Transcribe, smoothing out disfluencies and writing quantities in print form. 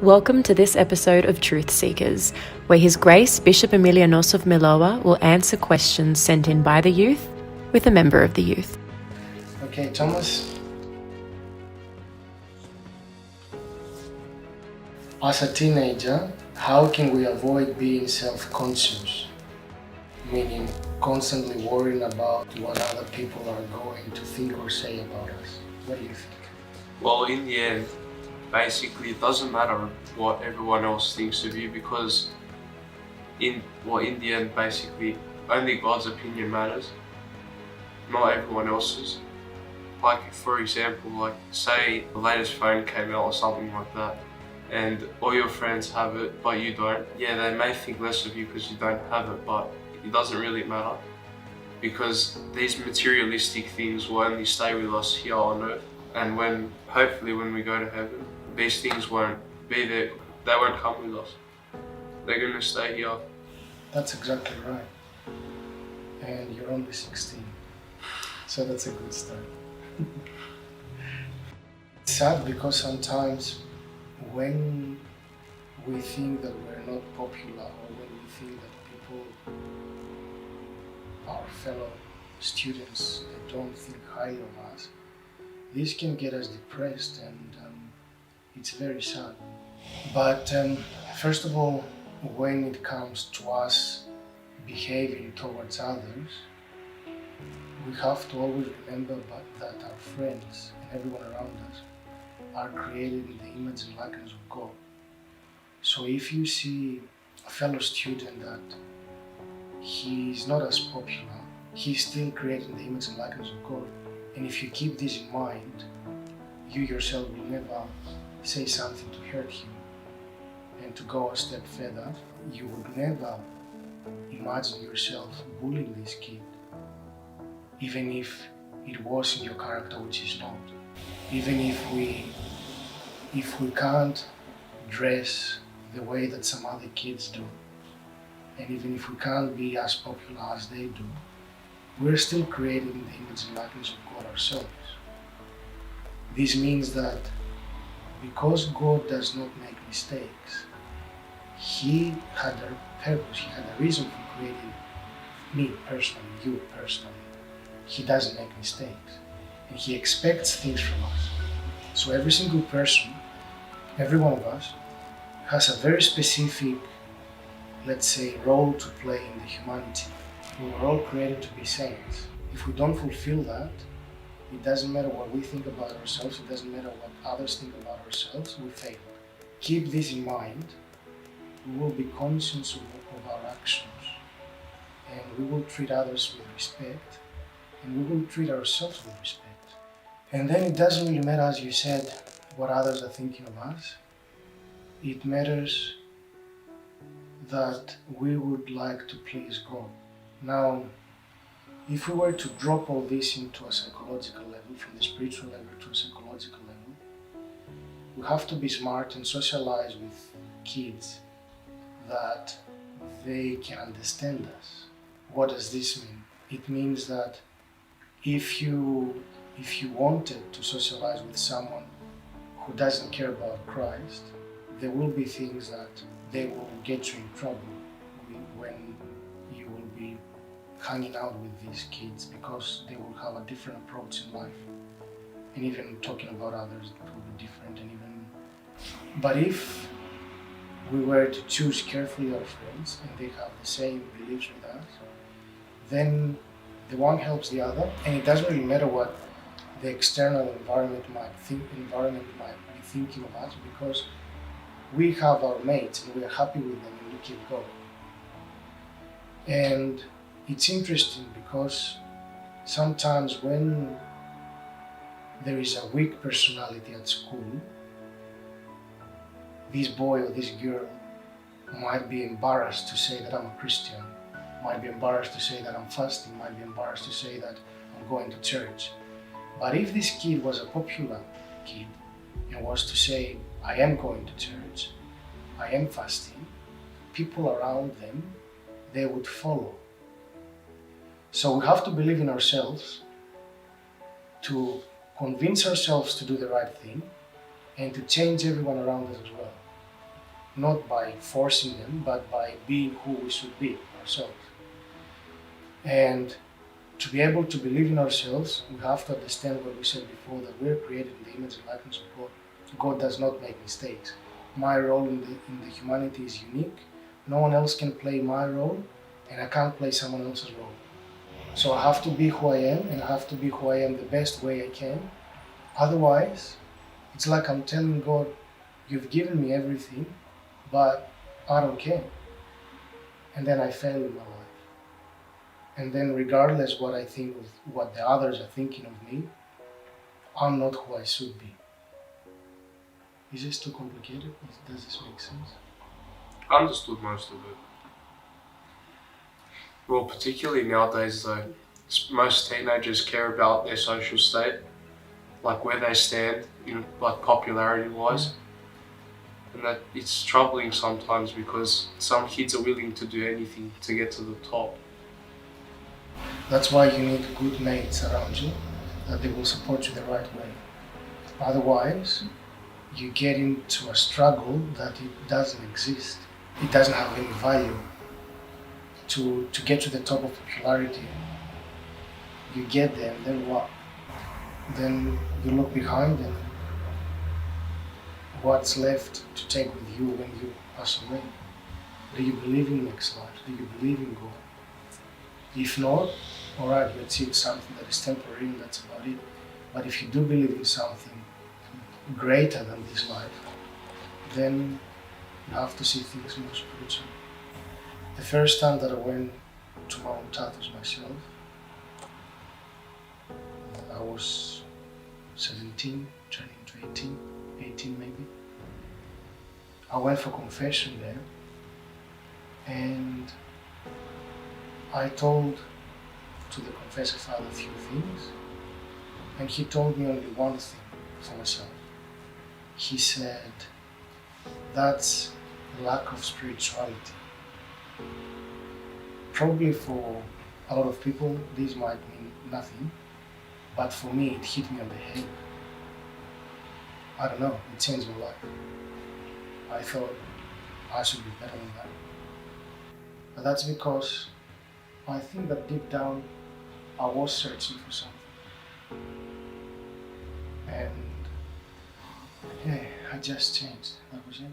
Welcome to this episode of Truth Seekers, where His Grace Bishop Emilianos of Miloa will answer questions sent in by the youth with a member of the youth. Okay, Thomas. As a teenager, how can we avoid being self-conscious? Meaning constantly worrying about what other people are going to think or say about us. What do you think? Well, in the end, basically it doesn't matter what everyone else thinks of you, because in the end, basically only God's opinion matters, not everyone else's. Like, for example, like say the latest phone came out or something like that, and all your friends have it but you don't. Yeah, they may think less of you because you don't have it, but it doesn't really matter, because these materialistic things will only stay with us here on earth, and hopefully when we go to heaven, these things won't be there, they won't come with us. They're going to stay here. That's exactly right. And you're only 16, so that's a good start. It's sad because sometimes when we think that we're not popular, or when we think that people, our fellow students, they don't think highly of us, this can get us depressed, and it's very sad. But first of all, when it comes to us behaving towards others, we have to always remember that our friends and everyone around us are created in the image and likeness of God. So if you see a fellow student that he is not as popular, he's still created in the image and likeness of God. And if you keep this in mind, you yourself will never say something to hurt him. And to go a step further, you would never imagine yourself bullying this kid, even if it was in your character, which is not. Even if we can't dress the way that some other kids do, and even if we can't be as popular as they do, we're still created in the image and likeness of God ourselves. This means that because God does not make mistakes, He had a purpose, He had a reason for creating me personally, you personally. He doesn't make mistakes, and He expects things from us. So every single person, every one of us, has a very specific, let's say, role to play in the humanity. We were all created to be saints. If we don't fulfill that, it doesn't matter what we think about ourselves, it doesn't matter what others think about ourselves, we fail. Keep this in mind. We will be conscious of our actions, and we will treat others with respect, and we will treat ourselves with respect. And then it doesn't really matter, as you said, what others are thinking of us. It matters that we would like to please God. Now, if we were to drop all this into a psychological level, from the spiritual level to a psychological level, we have to be smart and socialize with kids that they can understand us. What does this mean? It means that if you wanted to socialize with someone who doesn't care about Christ, there will be things that they will get you in trouble when you will be hanging out with these kids, because they will have a different approach in life, and even talking about others it will be different. But if we were to choose carefully our friends and they have the same beliefs with us, then the one helps the other, and it doesn't really matter what the external environment might be thinking of us, because we have our mates and we are happy with them and we keep going. And it's interesting because sometimes when there is a weak personality at school, this boy or this girl might be embarrassed to say that I'm a Christian, might be embarrassed to say that I'm fasting, might be embarrassed to say that I'm going to church. But if this kid was a popular kid and was to say, I am going to church, I am fasting, people around them, they would follow. So we have to believe in ourselves, to convince ourselves to do the right thing, and to change everyone around us as well. not by forcing them, but by being who we should be ourselves. And to be able to believe in ourselves, we have to understand what we said before, that we're created in the image and likeness of God. God does not make mistakes. My role in the humanity is unique. No one else can play my role, and I can't play someone else's role. So I have to be who I am, and I have to be who I am the best way I can. Otherwise, it's like I'm telling God, you've given me everything, but I don't care. And then I fail in my life. And then regardless what I think of what the others are thinking of me, I'm not who I should be. Is this too complicated? Does this make sense? I understood most of it. Well, particularly nowadays though, most teenagers care about their social state, like where they stand, like popularity wise. And that it's troubling sometimes because some kids are willing to do anything to get to the top. That's why you need good mates around you, that they will support you the right way. Otherwise, you get into a struggle that it doesn't exist. It doesn't have any value. To get to the top of popularity, you get there, and then what? Then you look behind, and what's left to take with you when you pass away? Do you believe in next life? Do you believe in God? If not, alright, you achieved something that is temporary and that's about it. But if you do believe in something greater than this life, then you have to see things more spiritually. The first time that I went to my own tattoos myself, I was 17, turning to 18 maybe. I went for confession there, and I told to the confessor father a few things, and he told me only one thing for myself. He said, that's lack of spirituality. Probably for a lot of people this might mean nothing, but for me it hit me on the head. I don't know, it changed my life. I thought I should be better than that. But that's because I think that deep down I was searching for something. And yeah, I just changed. That was it.